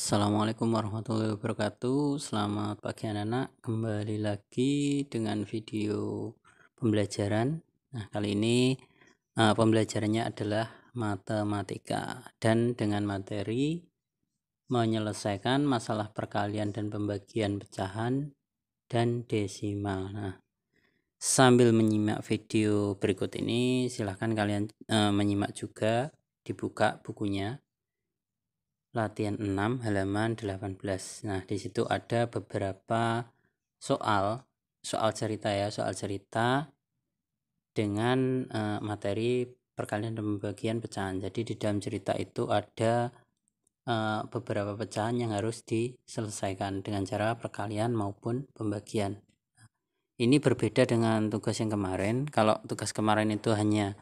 Assalamualaikum warahmatullahi wabarakatuh. Selamat pagi anak-anak. Kembali lagi dengan video pembelajaran. Nah, kali ini pembelajarannya adalah matematika dan dengan materi menyelesaikan masalah perkalian dan pembagian pecahan dan desimal. Nah, sambil menyimak video berikut ini, silahkan kalian menyimak juga, dibuka bukunya. Latihan 6 halaman 18. Nah, di situ ada beberapa soal cerita ya, soal cerita dengan materi perkalian dan pembagian pecahan. Jadi di dalam cerita itu ada beberapa pecahan yang harus diselesaikan dengan cara perkalian maupun pembagian. Ini berbeda dengan tugas yang kemarin. Kalau tugas kemarin itu hanya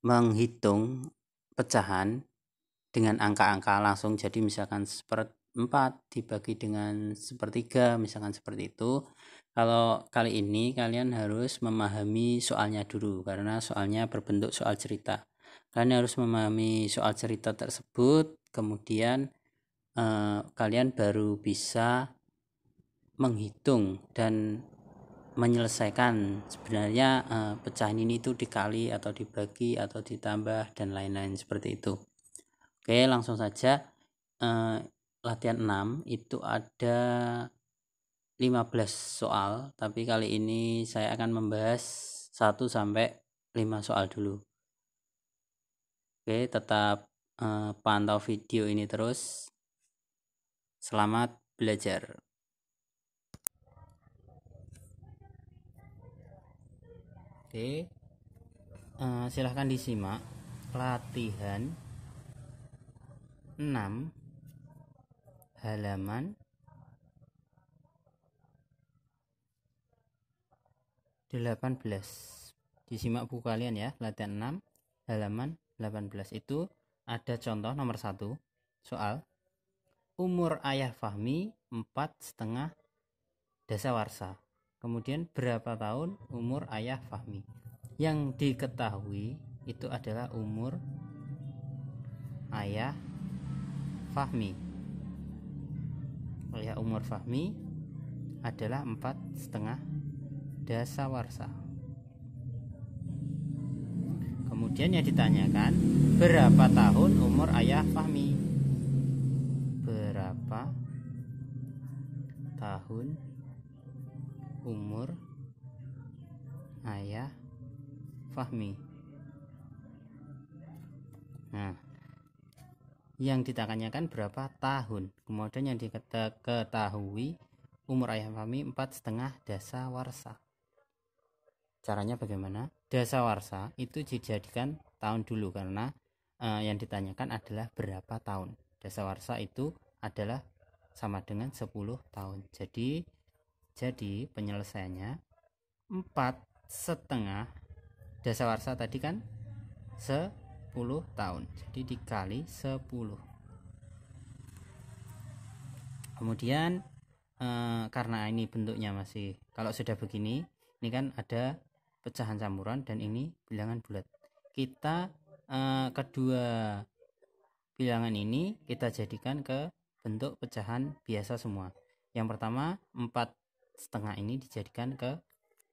menghitung pecahan dengan angka-angka langsung, jadi misalkan 1/4 dibagi dengan 1/3, misalkan seperti itu. Kalau kali ini kalian harus memahami soalnya dulu, karena soalnya berbentuk soal cerita. Kalian harus memahami soal cerita tersebut, kemudian kalian baru bisa menghitung dan menyelesaikan sebenarnya pecahan ini itu dikali atau dibagi atau ditambah dan lain-lain seperti itu. Oke, langsung saja. Latihan 6 itu ada 15 soal, tapi kali ini saya akan membahas 1 sampai 5 soal dulu. Oke, tetap pantau video ini terus. Selamat belajar. Oke, silahkan disimak latihan 6 halaman 18. Disimak buku kalian ya, latihan 6 halaman 18. Itu ada contoh nomor 1 soal. Umur ayah Fahmi 4,5 dasawarsa. Kemudian berapa tahun umur ayah Fahmi? Yang diketahui itu adalah umur ayah Fahmi. Umur Fahmi adalah 4,5 dasawarsa. Kemudian yang ditanyakan, berapa tahun umur ayah Fahmi? Berapa tahun umur ayah Fahmi? Nah, yang ditanyakan berapa tahun. Kemudian yang diketahui umur ayah Fahmi 4,5 dasawarsa. Caranya bagaimana? Dasawarsa itu dijadikan tahun dulu, karena yang ditanyakan adalah berapa tahun. Dasawarsa itu adalah sama dengan 10 tahun. Jadi penyelesaiannya 4,5 dasawarsa tadi kan 10 tahun. Jadi dikali 10. Kemudian karena ini bentuknya masih, kalau sudah begini, ini kan ada pecahan campuran dan ini bilangan bulat. Kita kedua bilangan ini kita jadikan ke bentuk pecahan biasa semua. Yang pertama 4,5 ini dijadikan ke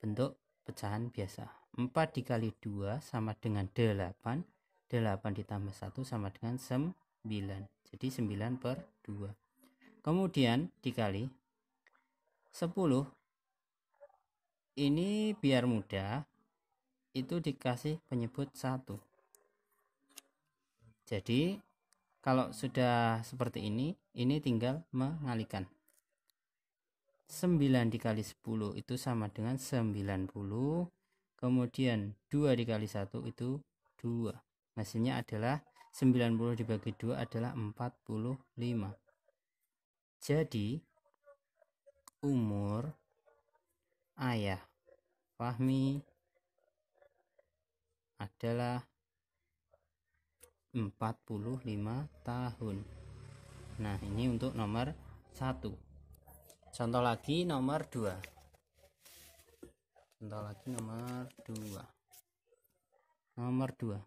bentuk pecahan biasa. 4 dikali 2 sama dengan 8. 8 ditambah 1 sama dengan 9. Jadi 9/2. Kemudian dikali 10. Ini biar mudah, itu dikasih penyebut 1. Jadi kalau sudah seperti ini tinggal mengalikan. 9 dikali 10 itu sama dengan 90. Kemudian 2 dikali 1 itu 2. Hasilnya adalah 90 dibagi 2 adalah 45. Jadi umur ayah Fahmi adalah 45 tahun. Nah, ini untuk nomor 1. Contoh lagi nomor 2. Nomor 2.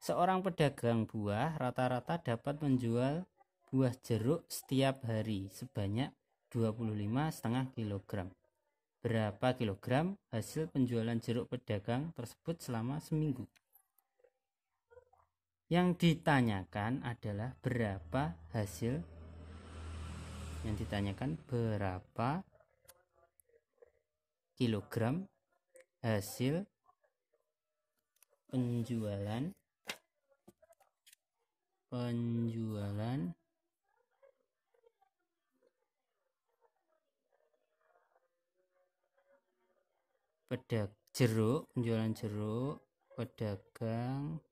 Seorang pedagang buah rata-rata dapat menjual buah jeruk setiap hari sebanyak 25,5 kg. Berapa kilogram hasil penjualan jeruk pedagang tersebut selama seminggu? Yang ditanyakan adalah berapa hasil, yang ditanyakan berapa kilogram hasil penjualan penjualan jeruk pedagang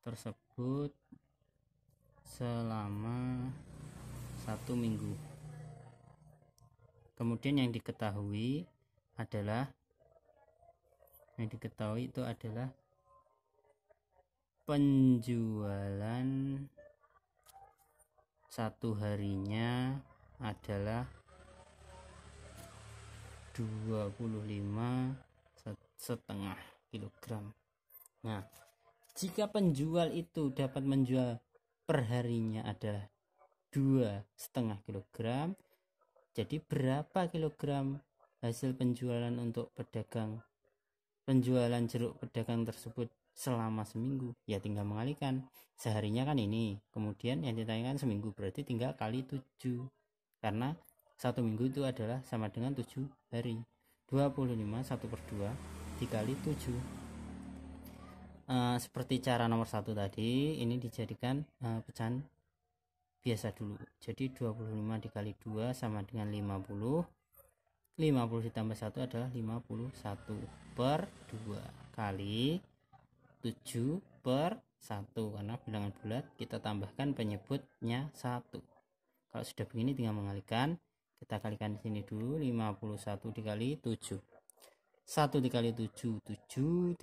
tersebut selama 1 minggu. Kemudian yang diketahui itu adalah penjualan satu harinya adalah 25,5 kg. Nah, jika penjual itu dapat menjual perharinya adalah 2,5 kg, jadi berapa kilogram hasil penjualan untuk penjualan jeruk pedagang tersebut selama seminggu? Ya tinggal mengalihkan, seharinya kan ini, kemudian yang ditanyakan seminggu, berarti tinggal kali 7, karena 1 minggu itu adalah sama dengan 7 hari. 25 1/2 dikali 7. Seperti cara nomor 1 tadi, ini dijadikan pecahan biasa dulu. Jadi 25 dikali 2 sama dengan 50. 50 ditambah 1 adalah 51/2 kali 7/1, karena bilangan bulat kita tambahkan penyebutnya 1. Kalau sudah begini tinggal mengalihkan, kita kalikan di sini dulu. 51 dikali 7, 1 dikali 7 7,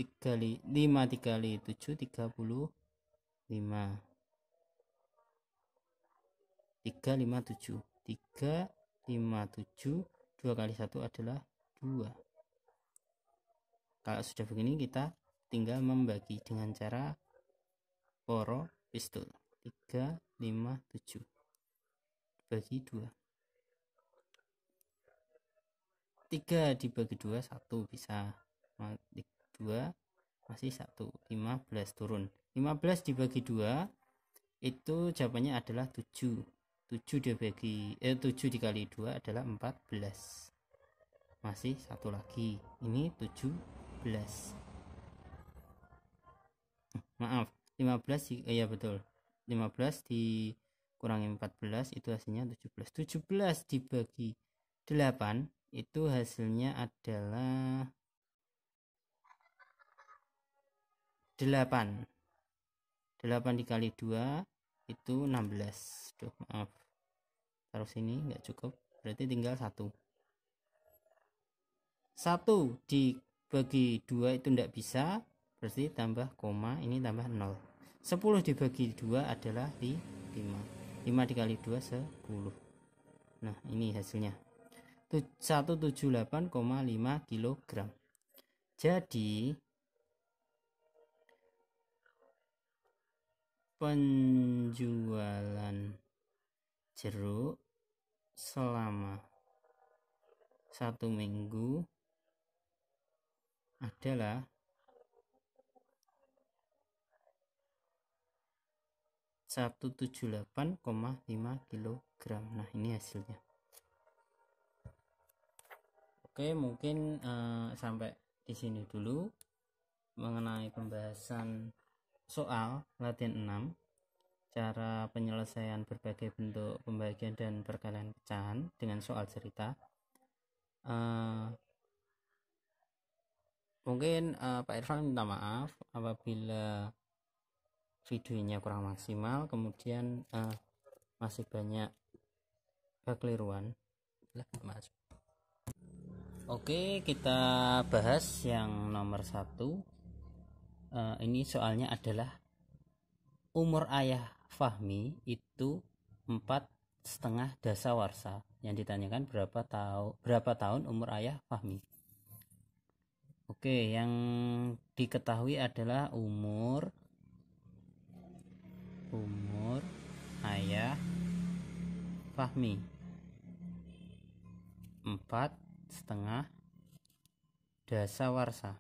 5 dikali 7 35, 357, 357, 2 kali 1 adalah 2. Kalau sudah begini kita tinggal membagi dengan cara poro pistol. 357 bagi 2, 3 dibagi 2 1 bisa, 2 masih 1, 15 turun. 15 dibagi 2 itu jawabannya adalah 7. 7 dikali 2 adalah 14. Masih 1 lagi, ini 17. Maaf, 15 ya betul. 15 dikurangi 14 itu hasilnya 17. 17 dibagi 8 itu hasilnya adalah 8. 8 dikali 2 itu 16. Maaf, taruh sini nggak cukup, berarti tinggal 1. 1 dibagi 2 itu enggak bisa, berarti tambah koma, ini tambah 0. 10 dibagi 2 adalah 5. 5 dikali 2 10. Nah, ini hasilnya 178,5 kg. Jadi penjualan jeruk selama 1 minggu adalah 178,5 kg. Nah, ini hasilnya. Oke, mungkin sampai di sini dulu mengenai pembahasan soal latihan 6, cara penyelesaian berbagai bentuk pembagian dan perkalian pecahan dengan soal cerita. Mungkin Pak Irfan minta maaf apabila videonya kurang maksimal, kemudian masih banyak kekeliruan. Oke, kita bahas yang nomor 1. Ini soalnya adalah umur ayah Fahmi itu 4,5 dasawarsa. Yang ditanyakan berapa tahun umur ayah Fahmi. Oke, yang diketahui adalah umur ayah Fahmi 4,5 dasawarsa.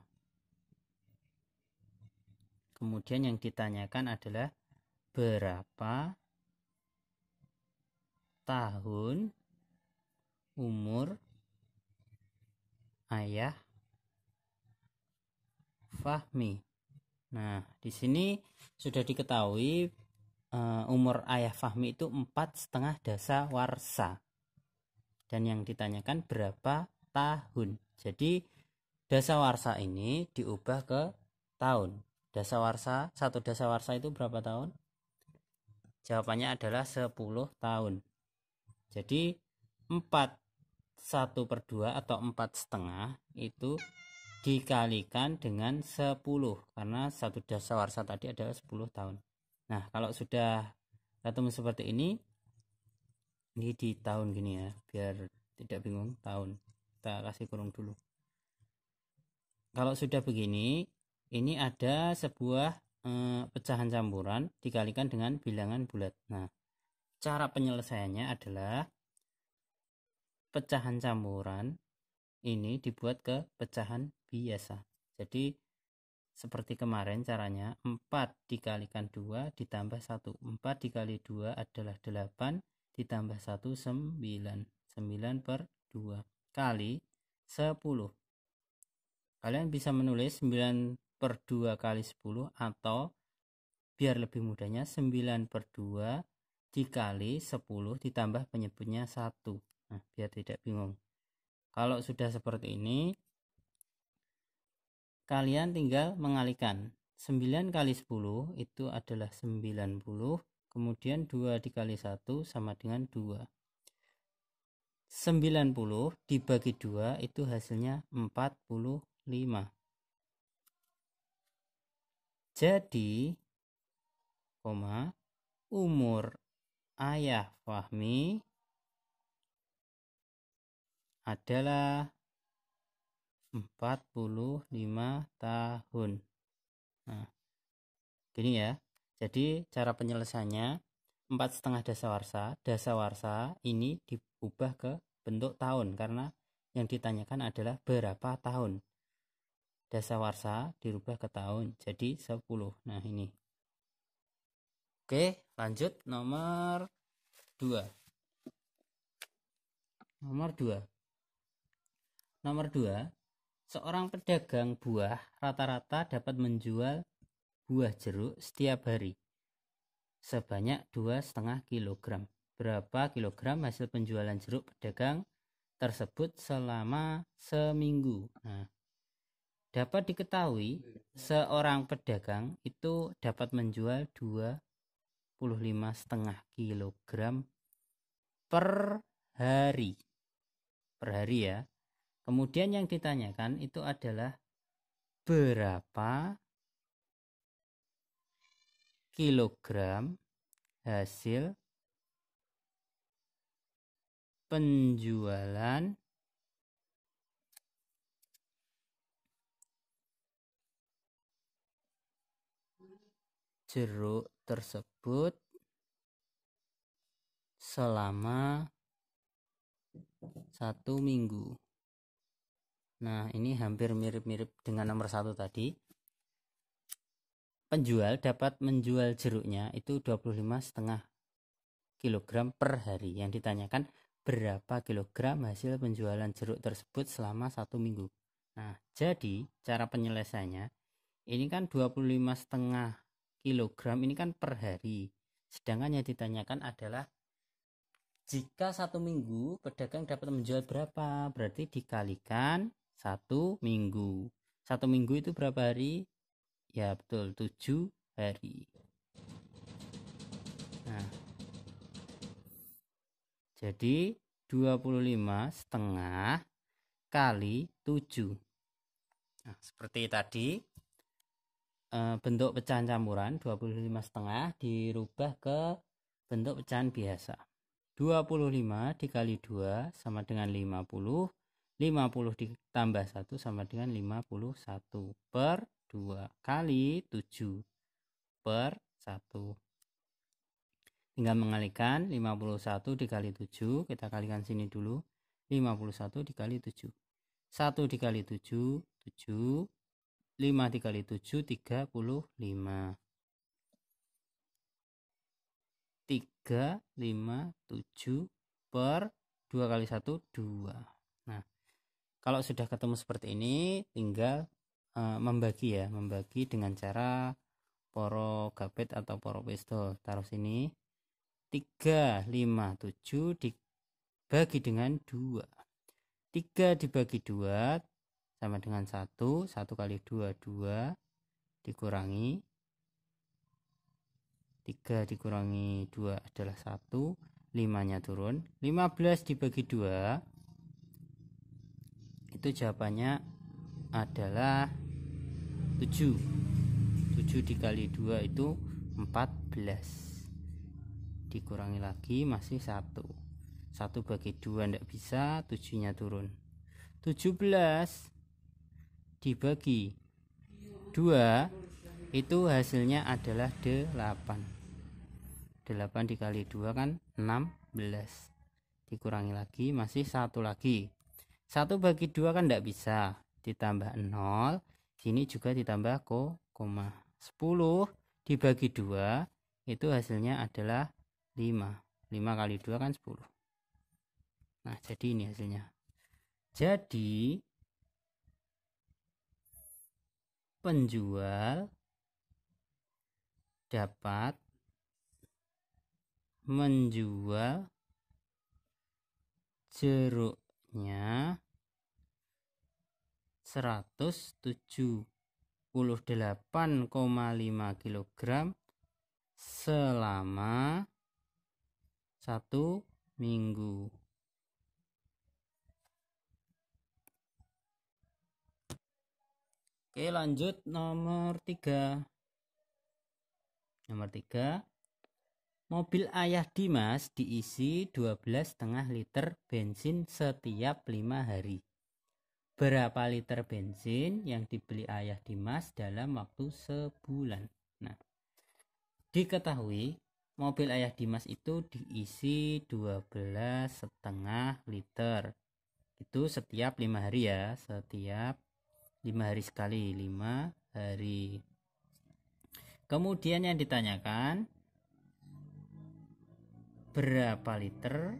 Kemudian yang ditanyakan adalah berapa tahun umur ayah Fahmi. Nah, di sini sudah diketahui umur ayah Fahmi itu 4,5 dasawarsa. Dan yang ditanyakan berapa tahun. Jadi dasawarsa ini diubah ke tahun. Dasawarsa, 1 dasawarsa itu berapa tahun? Jawabannya adalah 10 tahun. Jadi 1/2 atau 4,5 itu dikalikan dengan 10, karena 1 dasawarsa tadi adalah 10 tahun. Nah, kalau sudah ketemu seperti ini di tahun gini ya, biar tidak bingung tahun. Kita kasih kurung dulu. Kalau sudah begini, ini ada sebuah pecahan campuran dikalikan dengan bilangan bulat. Nah, cara penyelesaiannya adalah pecahan campuran ini dibuat ke pecahan biasa. Jadi seperti kemarin caranya, 4 dikalikan 2 ditambah 1. 4 dikali 2 adalah 8 ditambah 1 9. 9/2 kali 10. Kalian bisa menulis 9/2 kali 10, atau biar lebih mudahnya 9/2 dikali 10 ditambah penyebutnya 1. Nah, biar tidak bingung. Kalau sudah seperti ini, kalian tinggal mengalihkan. 9 kali 10 itu adalah 90. Kemudian 2 dikali 1 sama dengan 2. 90 dibagi 2 itu hasilnya 45. Jadi, umur ayah Fahmi adalah 45 tahun. Nah, gini ya. Jadi cara penyelesaiannya 4,5 dasawarsa. Dasawarsa ini diubah ke bentuk tahun karena yang ditanyakan adalah berapa tahun. Dasawarsa dirubah ke tahun jadi 10. Nah, ini. Oke, lanjut nomor 2. Nomor 2. Seorang pedagang buah rata-rata dapat menjual buah jeruk setiap hari sebanyak 2,5 kg. Berapa kilogram hasil penjualan jeruk pedagang tersebut selama seminggu? Nah, dapat diketahui seorang pedagang itu dapat menjual 25,5 kg per hari. Per hari ya. Kemudian yang ditanyakan itu adalah berapa kilogram hasil penjualan jeruk tersebut selama 1 minggu. Nah, ini hampir mirip-mirip dengan nomor 1 tadi. Penjual dapat menjual jeruknya itu 25,5 kg per hari. Yang ditanyakan berapa kilogram hasil penjualan jeruk tersebut selama 1 minggu. Nah, jadi cara penyelesaiannya ini kan 25,5 kg ini kan per hari. Sedangkan yang ditanyakan adalah jika 1 minggu pedagang dapat menjual berapa? Berarti dikalikan 1 minggu. 1 minggu itu berapa hari? Ya betul, 7 hari. Nah, jadi 25,5 kali 7. Nah, seperti tadi bentuk pecahan campuran 25,5 dirubah ke bentuk pecahan biasa. 25 dikali 2 sama dengan 50. 50 ditambah 1 sama dengan 51 per 2 kali 7 per 1. Tinggal mengalihkan 51 dikali 7, kita kalikan sini dulu. 51 dikali 7. 1 dikali 7, 7. 5 dikali 7, 35. 3, 5, 7 per 2 kali 1, 2. Nah, kalau sudah ketemu seperti ini, tinggal membagi ya. Membagi dengan cara poro gapet atau poro pistol. Taruh sini. 3, 5, 7 dibagi dengan 2. 3 dibagi 2 sama dengan 1. 1 kali 2, 2. Dikurangi. 3 dikurangi 2 adalah 1. 5-nya turun. 15 dibagi 2. Itu jawabannya adalah 7. 7 dikali 2 itu 14. Dikurangi lagi masih 1. 1 bagi 2 tidak bisa, 7-nya turun. 17 dibagi 2 itu hasilnya adalah 8. 8 dikali 2 kan 16. Dikurangi lagi masih 1 lagi. 1 bagi 2 kan tidak bisa, ditambah 0. Sini juga ditambah koma. 10 dibagi 2 itu hasilnya adalah 5. 5 kali 2 kan 10. Nah, jadi ini hasilnya. Jadi penjual dapat menjual jeruknya 178,5 kg selama 1 minggu. Oke, lanjut nomor 3. Nomor 3. Mobil ayah Dimas diisi 12,5 liter bensin setiap 5 hari. Berapa liter bensin yang dibeli ayah Dimas dalam waktu sebulan? Nah, diketahui mobil ayah Dimas itu diisi 12,5 liter. Itu setiap 5 hari ya, setiap 5 hari sekali, 5 hari. Kemudian yang ditanyakan berapa liter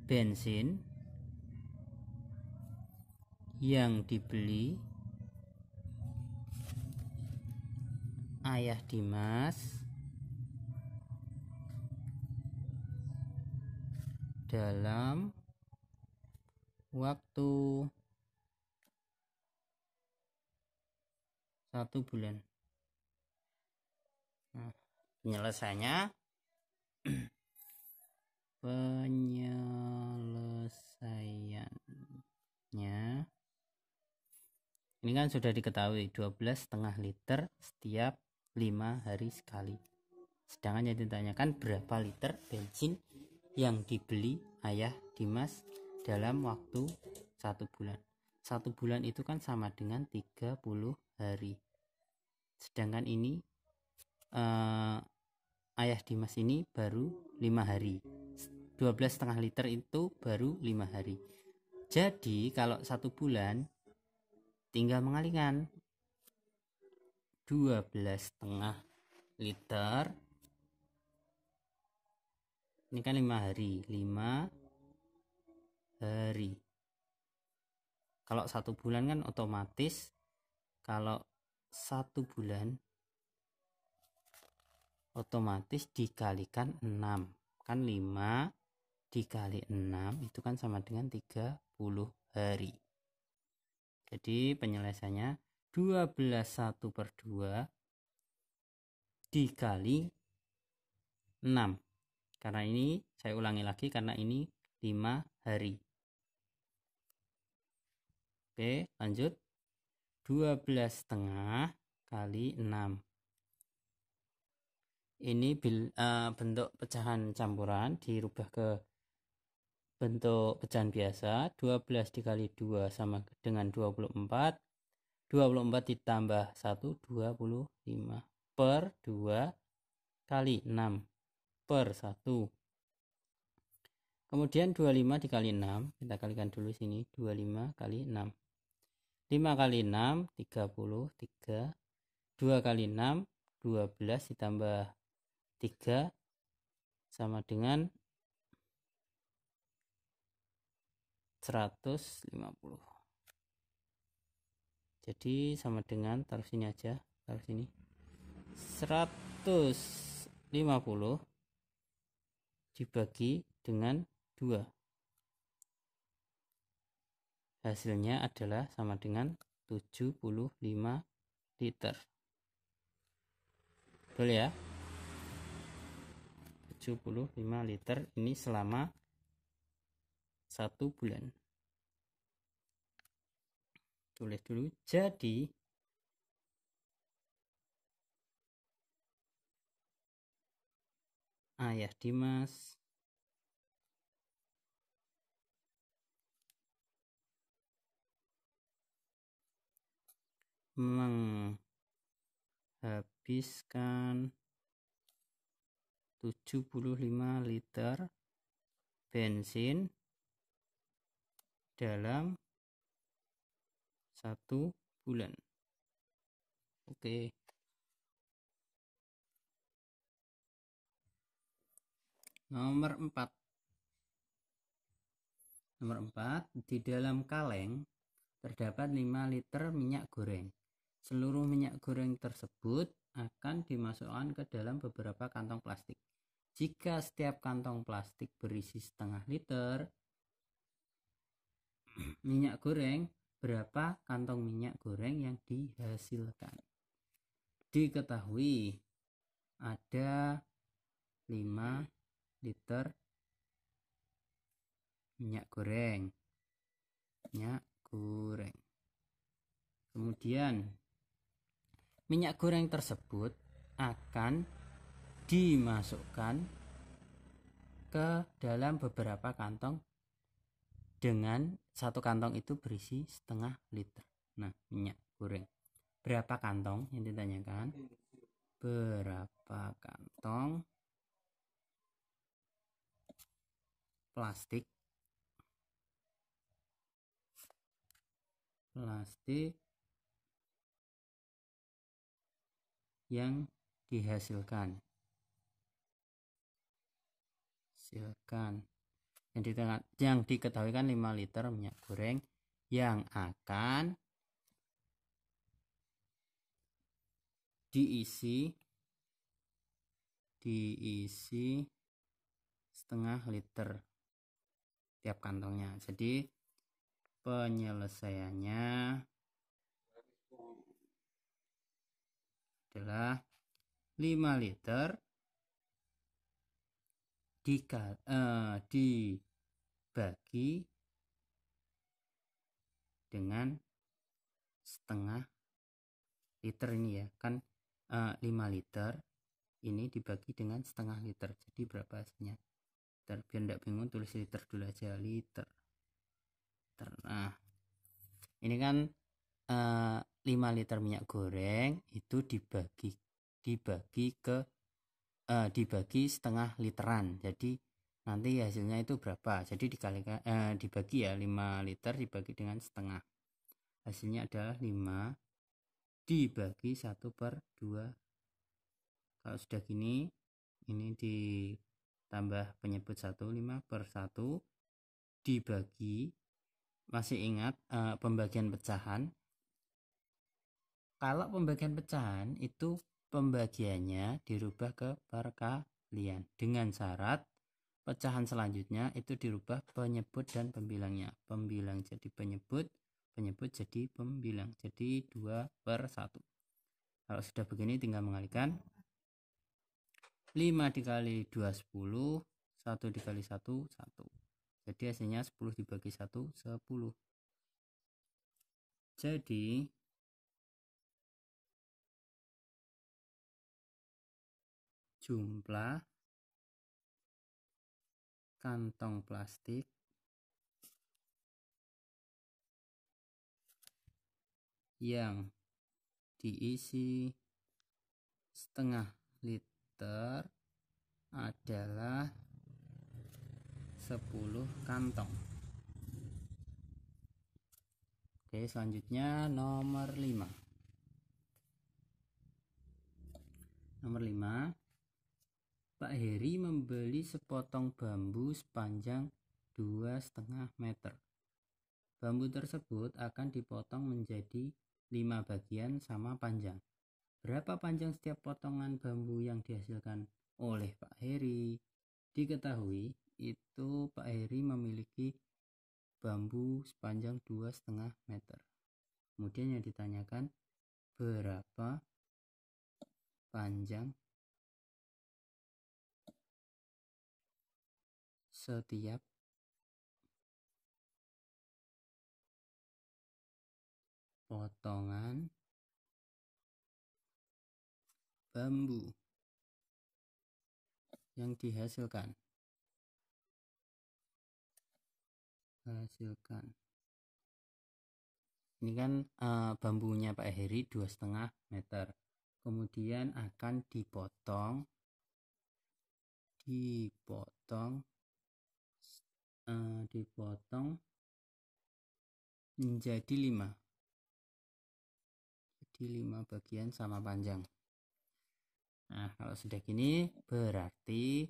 bensin yang dibeli ayah Dimas dalam waktu 1 bulan. Nah, penyelesaiannya ini kan sudah diketahui 12,5 liter setiap 5 hari sekali. Sedangkan yang ditanyakan berapa liter bensin yang dibeli ayah Dimas dalam waktu 1 bulan. 1 bulan itu kan sama dengan 30 hari. Sedangkan ini ayah Dimas ini baru 5 hari. 12,5 liter itu baru 5 hari. Jadi kalau 1 bulan tinggal mengalihkan 12,5 liter. Ini kan 5 hari. 5 hari. Kalau 1 bulan kan otomatis kalau 1 bulan otomatis dikalikan 6. Kan 5 dikali 6 itu kan sama dengan 30 hari. Jadi penyelesaiannya 12,1 per 2 dikali 6. Karena ini saya ulangi lagi karena ini 5 hari. Oke, lanjut. 12,5 kali 6. Ini bentuk pecahan campuran dirubah ke bentuk pecahan biasa. 12 dikali 2 sama dengan 24. 24 ditambah 1 25 per 2 kali 6 per 1. Kemudian 25 dikali 6, kita kalikan dulu sini, 25 kali 6. 5 kali 6 33. 2 kali 6 12 ditambah 3 sama dengan 150. Jadi sama dengan, taruh sini aja, taruh sini, 150 dibagi dengan 2. Hasilnya adalah sama dengan 75 liter. Betul ya? 75 liter ini selama 1 bulan. Tulis dulu. Jadi Ayah Dimas menghabiskan 75 liter bensin dalam 1 bulan. Oke. Nomor 4. Di dalam kaleng terdapat 5 liter minyak goreng. Seluruh minyak goreng tersebut akan dimasukkan ke dalam beberapa kantong plastik. Jika setiap kantong plastik berisi setengah liter minyak goreng, berapa kantong minyak goreng yang dihasilkan? Diketahui ada 5 liter minyak goreng. Kemudian minyak goreng tersebut akan dimasukkan ke dalam beberapa kantong dengan satu kantong itu berisi setengah liter. Nah, minyak goreng. Berapa kantong yang ditanyakan? Berapa kantong plastik yang dihasilkan? Yang diketahui kan 5 liter minyak goreng yang akan diisi setengah liter tiap kantongnya. Jadi penyelesaiannya adalah 5 liter dibagi dengan setengah liter ini ya kan, 5 liter ini dibagi dengan setengah liter, jadi berapa hasilnya? Biar tidak bingung, tulis liter dulu aja, liter. Nah ini kan 5 liter minyak goreng itu dibagi setengah literan, jadi nanti hasilnya itu berapa, jadi dikalikan dibagi ya, 5 liter dibagi dengan setengah, hasilnya adalah 5 dibagi 1/2. Kalau sudah gini, ini ditambah penyebut 1, 5/1 dibagi, masih ingat pembagian pecahan? Kalau pembagian pecahan itu pembagiannya dirubah ke perkalian dengan syarat pecahan selanjutnya itu dirubah penyebut dan pembilangnya. Pembilang jadi penyebut jadi pembilang, jadi 2/1. Kalau sudah begini tinggal mengalihkan. 5 dikali 2 10, 1 dikali 1 1. Jadi hasilnya 10 dibagi 1 10. Jadi 75 jumlah kantong plastik yang diisi setengah liter adalah 10 kantong. Oke, selanjutnya nomor 5. Nomor 5. Pak Heri membeli sepotong bambu sepanjang 2,5 meter. Bambu tersebut akan dipotong menjadi 5 bagian sama panjang. Berapa panjang setiap potongan bambu yang dihasilkan oleh Pak Heri? Diketahui itu Pak Heri memiliki bambu sepanjang 2,5 meter. Kemudian yang ditanyakan berapa panjang setiap potongan bambu yang dihasilkan. Ini kan bambunya Pak Heri 2,5 meter. Kemudian akan dipotong menjadi 5 bagian sama panjang. Nah, kalau sudah gini berarti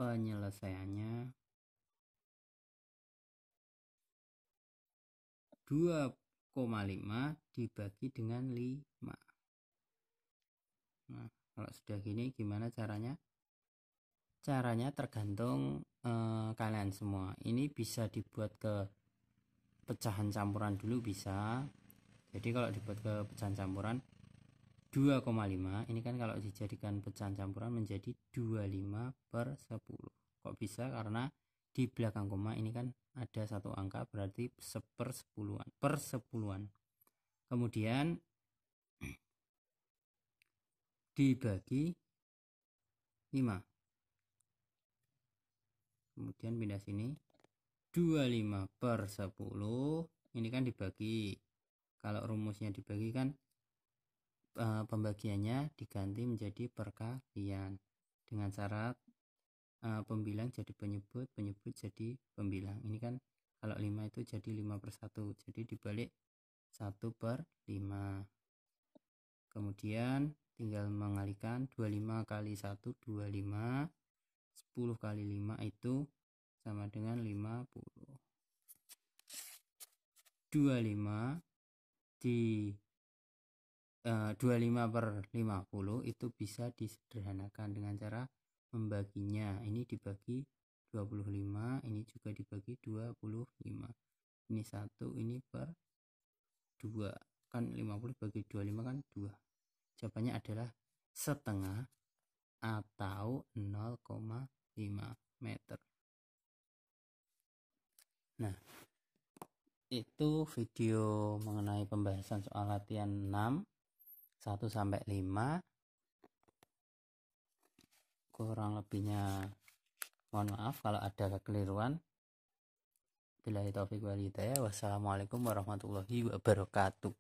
penyelesaiannya 2,5 dibagi dengan 5. Nah, kalau sudah gini gimana caranya? Caranya tergantung kalian semua. Ini bisa dibuat ke pecahan campuran dulu bisa. Jadi kalau dibuat ke pecahan campuran 2,5 ini kan kalau dijadikan pecahan campuran menjadi 25/10. Kok bisa? Karena di belakang koma ini kan ada satu angka, berarti per sepuluhan. Kemudian dibagi 5. Kemudian pindah sini 25/10 ini kan dibagi. Kalau rumusnya dibagi kan pembagiannya diganti menjadi perkalian dengan syarat pembilang jadi penyebut, penyebut jadi pembilang. Ini kan kalau 5 itu jadi 5/1, jadi dibalik 1/5. Kemudian tinggal mengalihkan 25 kali 1 25, 10 kali 5 itu sama dengan 50. 25 di 25/50 itu bisa disederhanakan dengan cara membaginya. Ini dibagi 25, ini juga dibagi 25. Ini 1, ini per 2. Kan 50 bagi 25 kan 2. Jawabannya adalah setengah atau 0,5 meter. Nah, itu video mengenai pembahasan soal latihan 6 1-5. Kurang lebihnya mohon maaf kalau ada kekeliruan. Billahi taufiq wal hidayah. Wassalamualaikum warahmatullahi wabarakatuh.